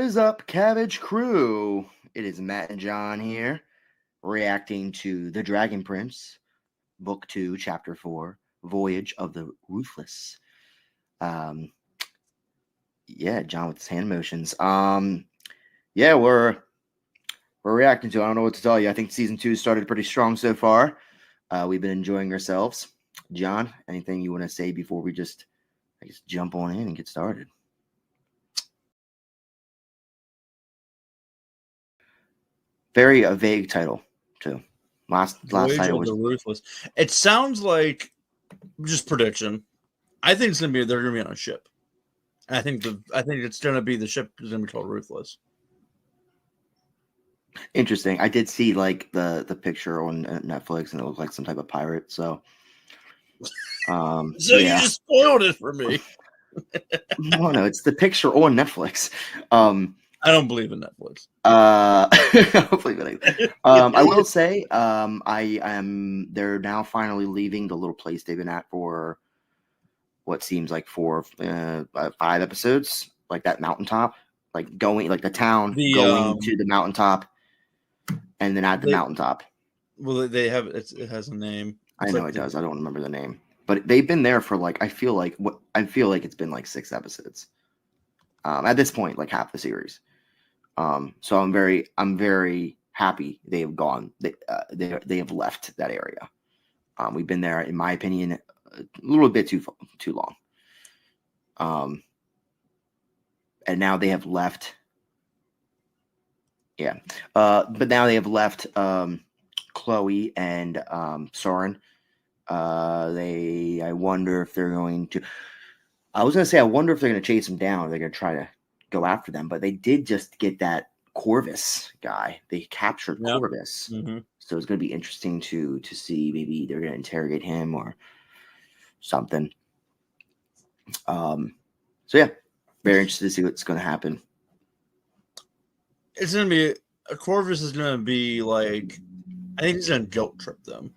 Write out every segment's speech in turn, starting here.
is up, Cabbage Crew? It is Matt and John here, reacting to The Dragon Prince, Book 2, Chapter 4, Voyage of the Ruthless. John with his hand motions. We're reacting to it. I don't know what to tell you. I think Season 2 started pretty strong so far. We've been enjoying ourselves. John, anything you want to say before we just, jump on in and get started? Very a vague title too. Last Voyage title of was the Ruthless. It sounds like just prediction. I think they're gonna be on a ship. And I think it's gonna be the ship is gonna be called Ruthless. Interesting. I did see like the picture on Netflix, and it looked like some type of pirate. So, You just spoiled it for me. No, it's the picture on Netflix. I don't believe in Netflix. I don't believe in it. I will say, they're now finally leaving the little place they've been at for what seems like 5 episodes, like that mountaintop, like going, like the town going to the mountaintop, and then at the mountaintop. Well, they have it has a name. I know it does. I don't remember the name, but they've been there for like I feel like it's been like 6 episodes. At this point, like half the series. So I'm very happy they have gone. They have left that area. We've been there, in my opinion, a little bit too long. And now they have left. Yeah. But now they have left Chloe and Soren. I wonder if they're going to. I was going to say, I wonder if they're going to chase them down. Or they're going to try to go after them, but they did just get that Corvus guy. They captured Corvus, so it's going to be interesting to see. Maybe they're going to interrogate him or something. Very interested to see what's going to happen. It's going to be Corvus is going to be like, I think he's going to guilt trip them.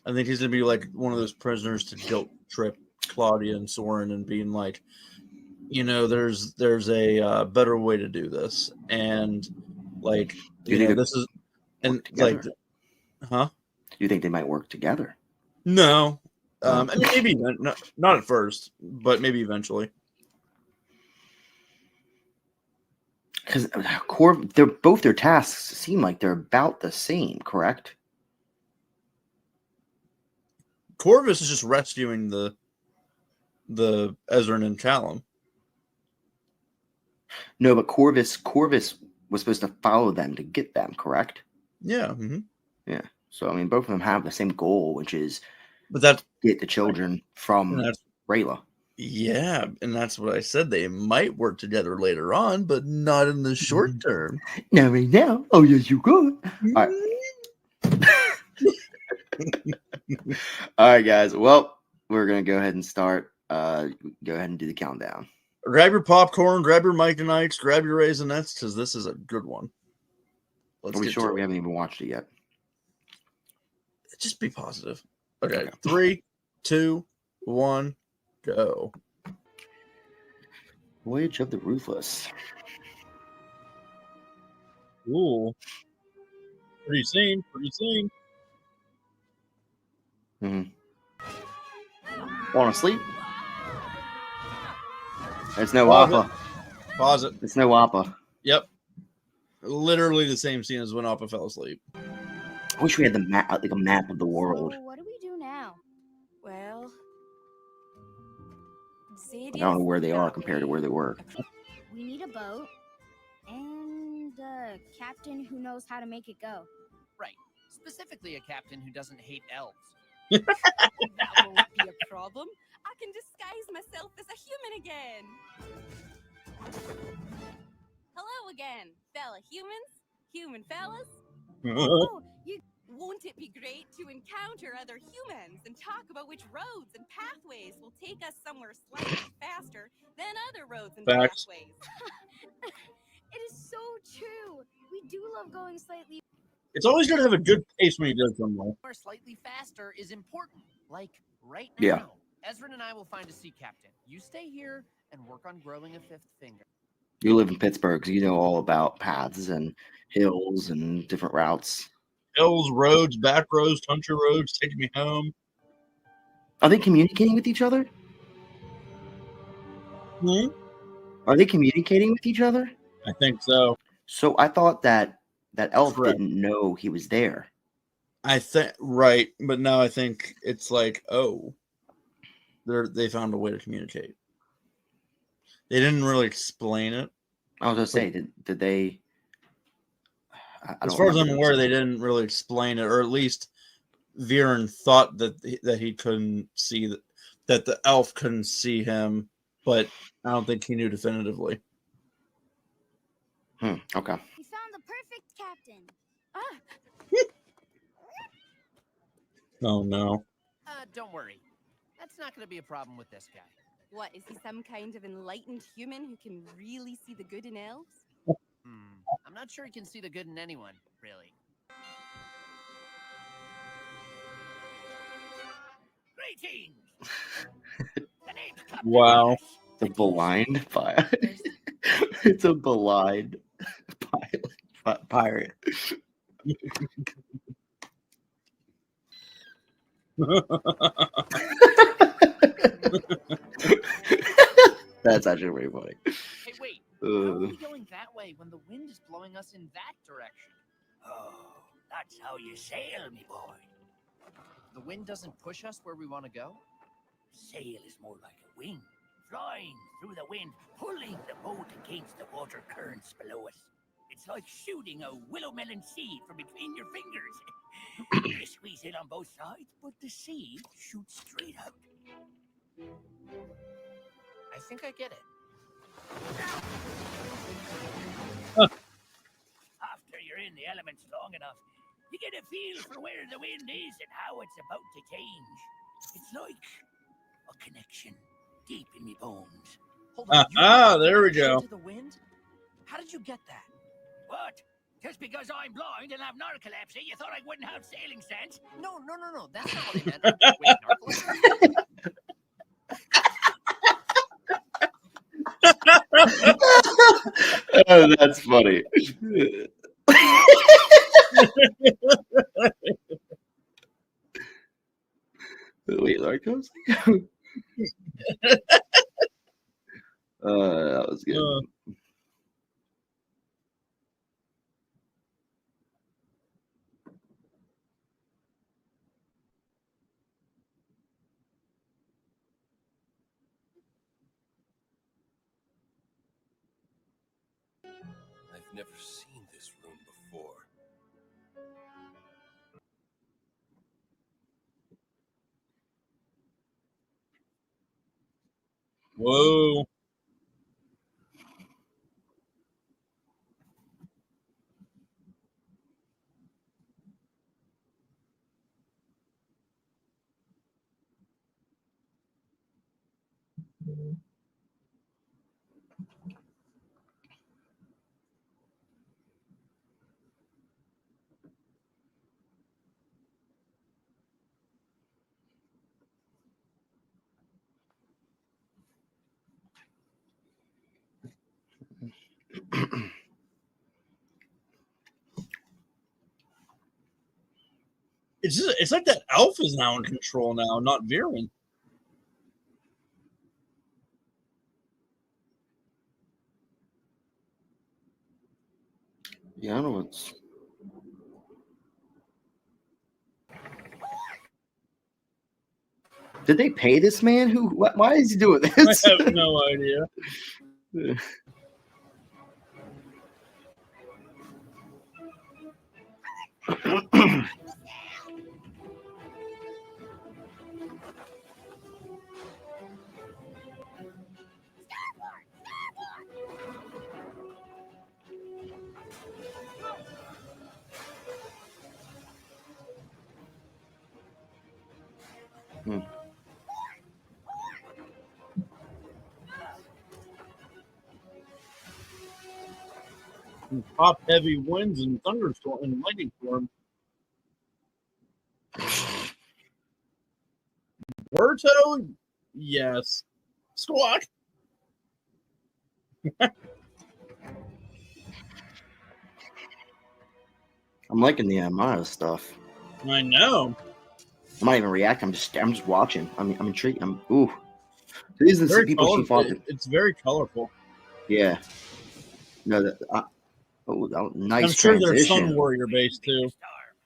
I think he's going to be like one of those prisoners to guilt trip Claudia and Soren and being like, there's a better way to do this, and like this is, and like, huh? You think they might work together? No, I mean maybe not at first, but maybe eventually. Because both their tasks seem like they're about the same, correct? Corvus is just rescuing the Ezran and Callum. No, but Corvus was supposed to follow them to get them, correct? Yeah. Mm-hmm. Yeah. So I mean, both of them have the same goal, which is, get the children from Rayla. Yeah, and that's what I said. They might work together later on, but not in the short term. No, right now. Oh yes, you could. All right. All right, guys. Well, we're gonna go ahead and start. Go ahead and do the countdown. Grab your popcorn, grab your Mike-and-Ikes, grab your Raisinets, because this is a good one. Are we sure we haven't even watched it yet? Just be positive. Okay. 3, 2, 1, go. Voyage of the Ruthless. Ooh. Pretty scene. Want to sleep? There's no Appa. Pause it. There's no Appa. Yep. Literally the same scene as when Appa fell asleep. I wish we had the map, like a map of the world. So what do we do now? Well, I don't know where they are compared to where they were. We need a boat and a captain who knows how to make it go. Right. Specifically a captain who doesn't hate elves. That won't be a problem. I can disguise myself as a human again. Hello again, fella humans, human fellas. Won't it be great to encounter other humans and talk about which roads and pathways will take us somewhere slightly faster than other roads and pathways? It is so true. We do love going slightly. It's always good to have a good pace when you go somewhere. Or slightly faster is important. Like right now. Yeah. Ezran and I will find a sea captain. You stay here and work on growing a 5th finger. You live in Pittsburgh, so you know all about paths and hills and different routes. Hills, roads, back roads, country roads, take me home. Are they communicating with each other? Hmm? Are they communicating with each other? I think so. So I thought that elf Correct. didn't know he was there. I think right, but now I think it's like, oh, they found a way to communicate. They didn't really explain it. I was gonna say, did they? I As don't far as I'm remember aware, them they saying. didn't really explain it, or at least Viren thought that he couldn't see that the elf couldn't see him, but I don't think he knew definitively. Okay. We found the perfect captain. Ah, Oh no. Don't worry. That's not going to be a problem with this guy. what, is he some kind of enlightened human who can really see the good in elves? I'm not sure he can see the good in anyone, really. Greetings! The name's Captain Wow. Ruthless. It's a blind pilot. It's a blind pirate. That's actually pretty funny. Hey, wait. How are we going that way when the wind is blowing us in that direction? Oh, that's how you sail, me boy. The wind doesn't push us where we want to go? Sail is more like a wing, flying through the wind, pulling the boat against the water currents below us. It's like shooting a willow melon seed from between your fingers. You squeeze in on both sides, but the seed shoots straight out. I think I get it. After you're in the elements long enough, you get a feel for where the wind is and how it's about to change. It's like a connection deep in me bones. Hold on. There we go. To the wind? How did you get that? What? Just because I'm blind and have narcolepsy, you thought I wouldn't have sailing sense? No. That's not what I meant. Wait, narcolepsy? Oh, that's funny. Wait, Larkos? That was good. I've never seen this room before. Whoa. It's like that elf is now in control now, not Viren. Yeah, I don't know what's. Did they pay this man? Why is he doing this? I have no idea. Top heavy winds and thunderstorm and lightning storm. Berto? Yes. Squawk. I'm liking the Amaya stuff. I know. I'm not even reacting. I'm just watching. I'm intrigued. Ooh. These are the Very people she colorful. fought. It's very colorful. Yeah. No, nice I'm sure they're transition. Sun Warrior based too.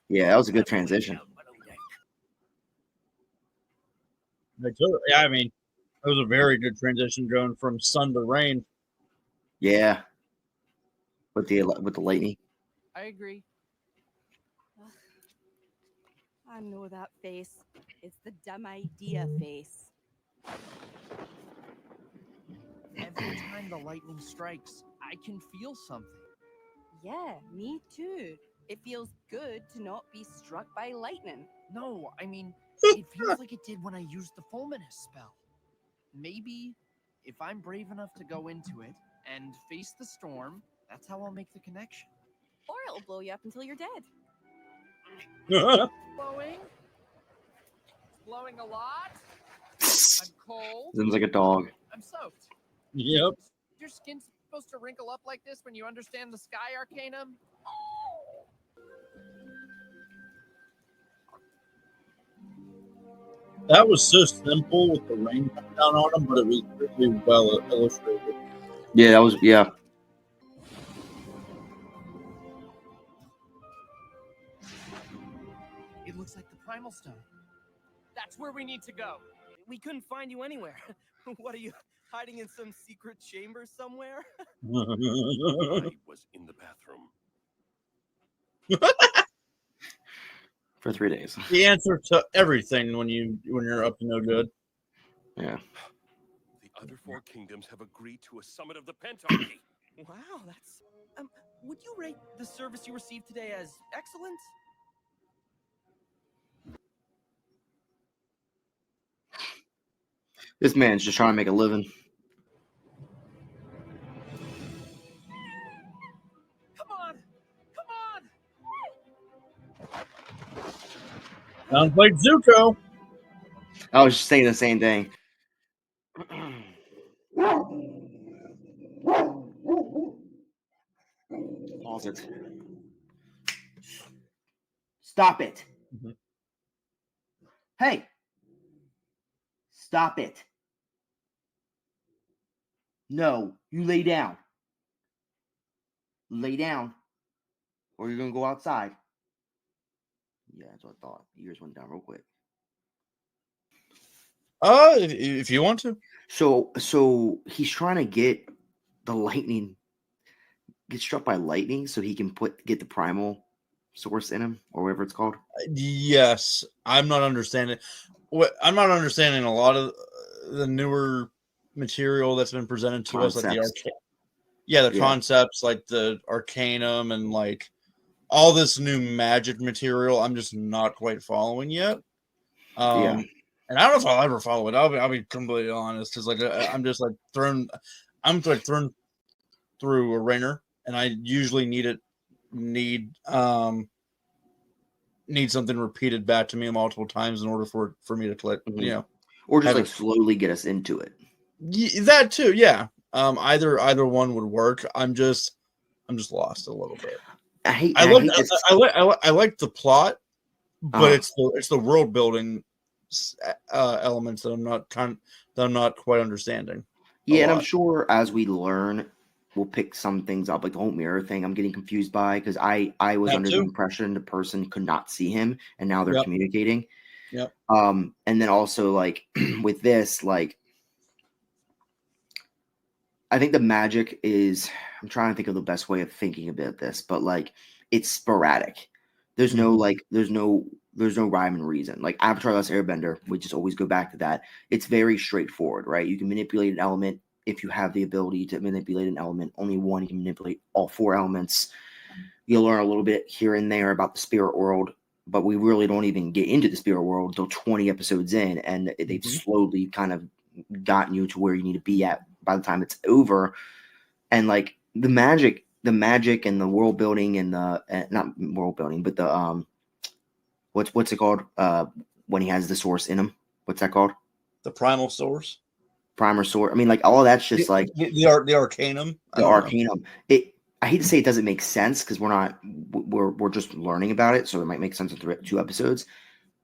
Yeah, that was a good transition. Yeah, I mean, it was a very good transition going from sun to rain. Yeah. With the lightning. I agree. I know that face. It's the dumb idea face. Every time the lightning strikes, I can feel something. Yeah, me too. It feels good to not be struck by lightning. No, I mean, it feels like it did when I used the Fulminous spell. Maybe if I'm brave enough to go into it and face the storm, that's how I'll make the connection. Or it'll blow you up until you're dead. Blowing? It's blowing a lot. I'm cold. Seems like a dog. I'm soaked. Yep. Your skin's supposed to wrinkle up like this when you understand the Sky Arcanum? That was so simple with the rain coming down on them, but it was really well illustrated. Yeah, that was It looks like the Primal Stone. That's where we need to go. We couldn't find you anywhere. What are you, hiding in some secret chamber somewhere? I was in the bathroom. for 3 days. The answer to everything when you're up to no good. Yeah. The other 4 kingdoms have agreed to a summit of the Pentarchy. Wow, that's... would you rate the service you received today as excellent? This man's just trying to make a living. Come on! Come on! Sounds like Zuko. I was just saying the same thing. Pause it. Stop it. Mm-hmm. Hey. Stop it. No, you lay down. Lay down. Or you're going to go outside. Yeah, that's what I thought. Ears went down real quick. If you want to. So he's trying to get the lightning, get struck by lightning so he can get the primal source in him, or whatever it's called. Yes, I'm not understanding. I'm not understanding a lot of the newer material that's been presented to us, like the concepts, like the Arcanum and like all this new magic material. I'm just not quite following yet. And I don't know if I'll ever follow it. I'll be completely honest, because like I'm just like thrown through a ringer, and I usually need something repeated back to me multiple times in order for me to click, or just like slowly get us into it. That too, yeah. Either one would work. I'm just lost a little bit. I like the plot, but it's the world building elements that I'm not quite understanding. Yeah, and I'm sure as we learn, we'll pick some things up, like the whole mirror thing. I'm getting confused by, because I was under the impression the person could not see him, and now they're communicating. Yep. And then also like with this, like I think the magic is. I'm trying to think of the best way of thinking about this, but like it's sporadic. There's no rhyme and reason. Like Avatar: The Last Airbender, we just always go back to that. It's very straightforward, right? You can manipulate an element if you have the ability to manipulate an element. Only one, you can manipulate all 4 elements. You'll learn a little bit here and there about the spirit world, but we really don't even get into the spirit world until 20 episodes in, and they've slowly kind of gotten you to where you need to be at by the time it's over. And like the magic and the world building and the not world building, but the what's it called when he has the source in him? What's that called? The primal source. Primer source. I mean, like all of that's just like the Arcanum. The Arcanum. I hate to say it doesn't make sense because we're just learning about it, so it might make sense in 2 episodes.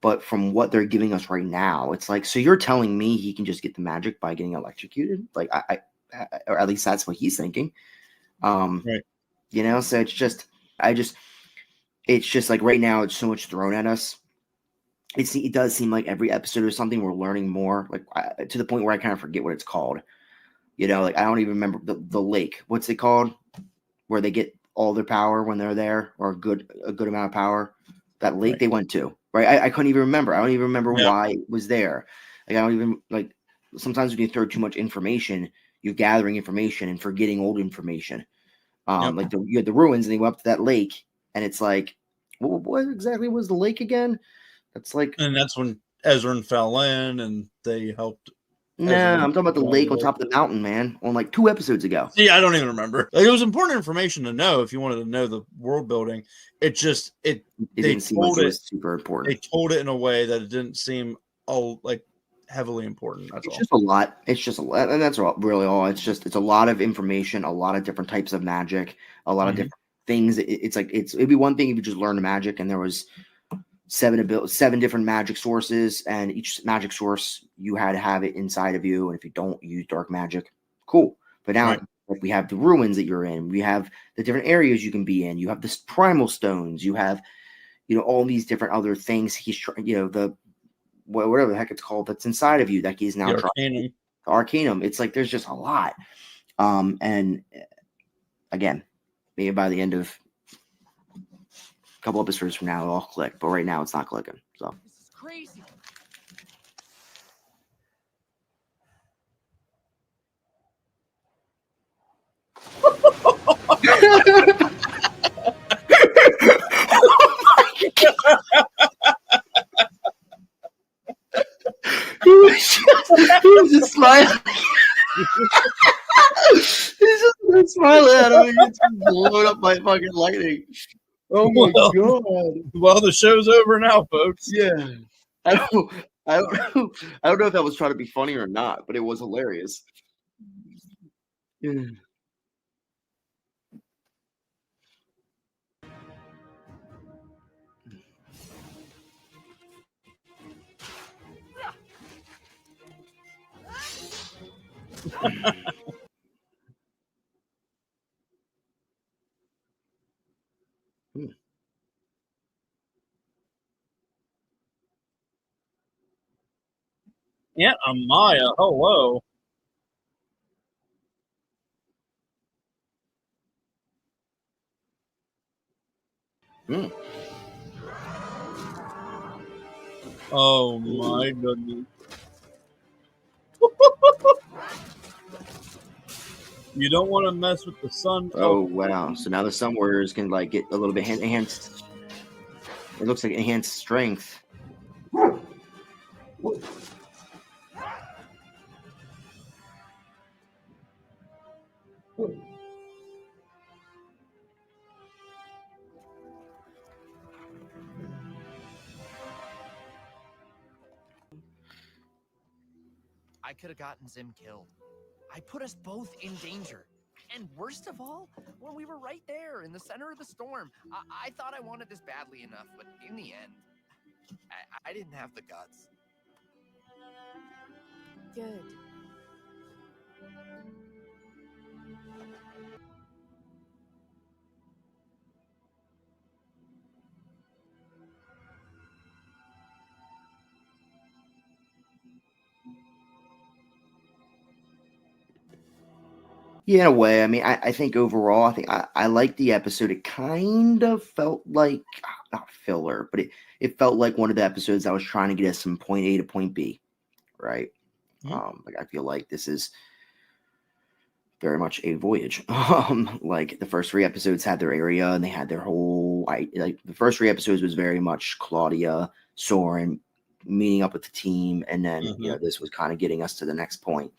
But from what they're giving us right now, it's like, so you're telling me he can just get the magic by getting electrocuted? Like or at least that's what he's thinking. Right. You know, so it's just like right now it's so much thrown at us. It does seem like every episode or something we're learning more, like to the point where I kind of forget what it's called. You know, like I don't even remember the lake. What's it called? Where they get all their power when they're there, or a good amount of power. That lake they went to, right? I couldn't even remember. I don't even remember why it was there. Like I don't even like. Sometimes when you throw too much information, you're gathering information and forgetting old information. Like you had the ruins, and they went up to that lake, and it's like, what exactly was the lake again? That's like, and that's when Ezra fell in, and they helped. No, I'm talking about the lake on top of the mountain, man. On like 2 episodes ago. See, I don't even remember. Like, it was important information to know if you wanted to know the world building. It just it didn't seem like it was super important. They told it in a way that it didn't seem like heavily important. It's just a lot. It's just a lot, and that's really all. It's a lot of information, a lot of different types of magic, a lot of different things. It'd be one thing if you just learned magic and there was 7 different magic sources, and each magic source you had to have it inside of you, and if you don't use dark magic, cool. But now like we have the ruins that you're in, we have the different areas you can be in, you have this primal stones, you have all these different other things he's trying, the whatever the heck it's called that's inside of you that he's now trying. The Arcanum. It's like there's just a lot. And again, maybe by the end of a couple episodes from now, it'll all click. But right now, it's not clicking. So this is crazy. He was just smiling. He's just smiling at him. He gets blown up by fucking lightning. Oh my god! Well, the show's over now, folks. Yeah, I don't know if that was trying to be funny or not, but it was hilarious. Yeah. Aunt Amaya, hello. Oh my goodness. You don't want to mess with the sun. Oh wow! So now the sun warriors can like get a little bit enhanced. It looks like enhanced strength. I could have gotten Zim killed. I put us both in danger. And worst of all, when we were right there in the center of the storm, I thought I wanted this badly enough, but in the end, I didn't have the guts. Good. Yeah, in a way. I mean, I think overall, I think I liked the episode. It kind of felt like not filler, but it felt like one of the episodes that was trying to get us from point A to point B, right? Like I feel like this is very much a voyage. Like the first 3 episodes had their area and they had their whole like the first 3 episodes was very much Claudia, Soren meeting up with the team, and then this was kind of getting us to the next point.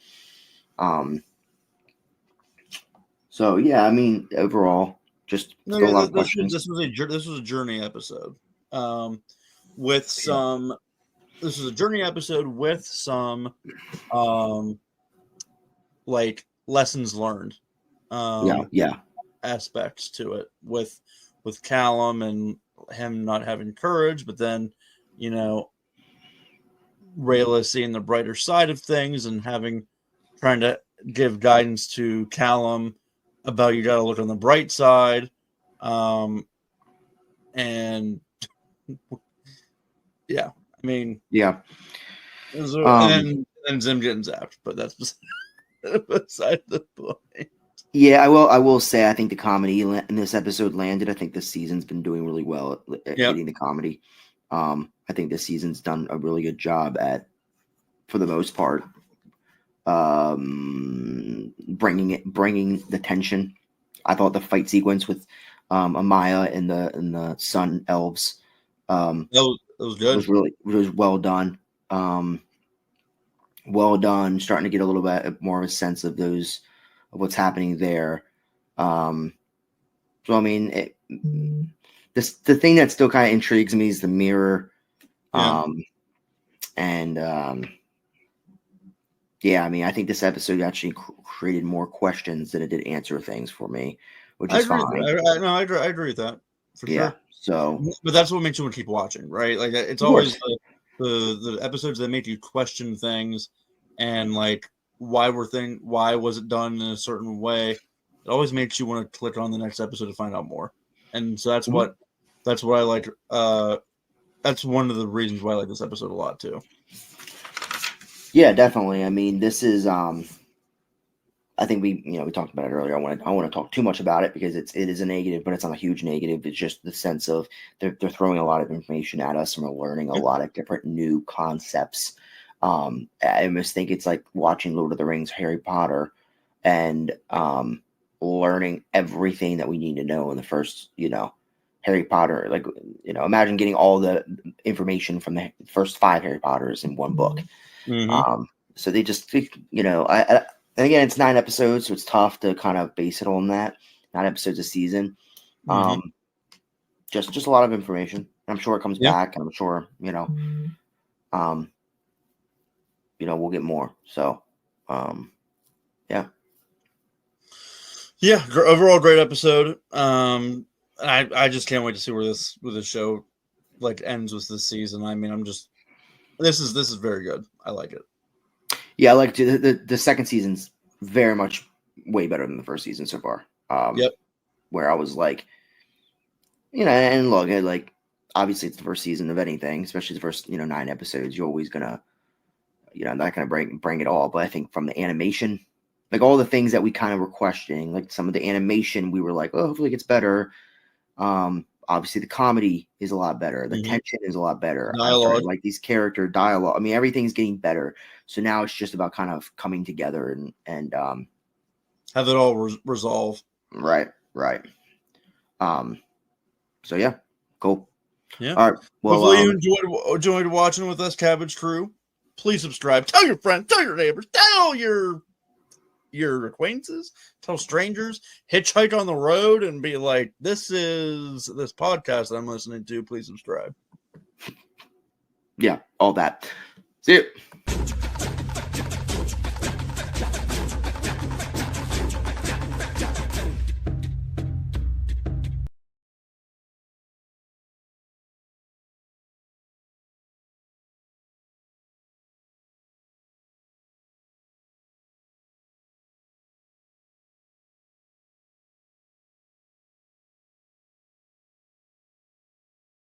So yeah, I mean, overall, just still a lot of questions. This was a journey episode, with some. This was a journey episode with some, like lessons learned. Yeah. aspects to it with Callum and him not having courage, but then, you know, Rayla seeing the brighter side of things and trying to give guidance to Callum about you got to look on the bright side. And yeah, I mean, Yeah. And Zim getting zapped, but that's beside the point. Yeah, I will say I think the comedy in this episode landed. I think this season's been doing really well at hitting the comedy. I think this season's done a really good job at, for the most part, bringing the tension. I thought the fight sequence with Amaya and the Sun Elves that was good. was well done. Well done. Starting to get a little bit more of a sense of what's happening there. So I mean, the thing that still kind of intrigues me is the mirror. Yeah, I mean, I think this episode actually created more questions than it did answer things for me, which is fine. I agree with that for sure. So, but that's what makes you want to keep watching, right? Like it's always the episodes that make you question things and like why was it done in a certain way. It always makes you want to click on the next episode to find out more. And so that's what I like. That's one of the reasons why I like this episode a lot too. Yeah, definitely. I mean, this is I think we talked about it earlier. I want to talk too much about it because it is a negative, but it's not a huge negative. It's just the sense of they're throwing a lot of information at us and we're learning a lot of different new concepts. I almost think it's like watching Lord of the Rings, Harry Potter, and learning everything that we need to know in the first, Harry Potter. Like, imagine getting all the information from the first 5 Harry Potters in one book. Mm-hmm. So they just, and again, it's 9 episodes, so it's tough to kind of base it on that. 9 episodes a season. Just a lot of information. I'm sure it comes back, and I'm sure, we'll get more. So, yeah. Yeah, overall great episode. I just can't wait to see where this show like ends with this season. I mean, this is very good. I like it. Yeah, I like the second season's very much way better than the first season so far. Where I was like, and look, like obviously it's the first season of anything, especially the first 9 episodes. You're always gonna, not gonna bring it all. But I think from the animation, like all the things that we kind of were questioning, like some of the animation, we were like, oh, hopefully it gets better. Obviously the comedy is a lot better. The tension is a lot better. Like these character dialogue. I mean, everything's getting better. So now it's just about kind of coming together and have it all resolve. Right. So yeah, cool. Yeah. All right. Well, hopefully you enjoyed watching with us, Cabbage Crew. Please subscribe. Tell your friends. Tell your neighbors. Tell your acquaintances, tell strangers, hitchhike on the road and be like, this is this podcast that I'm listening to. Please subscribe. Yeah, all that. See you.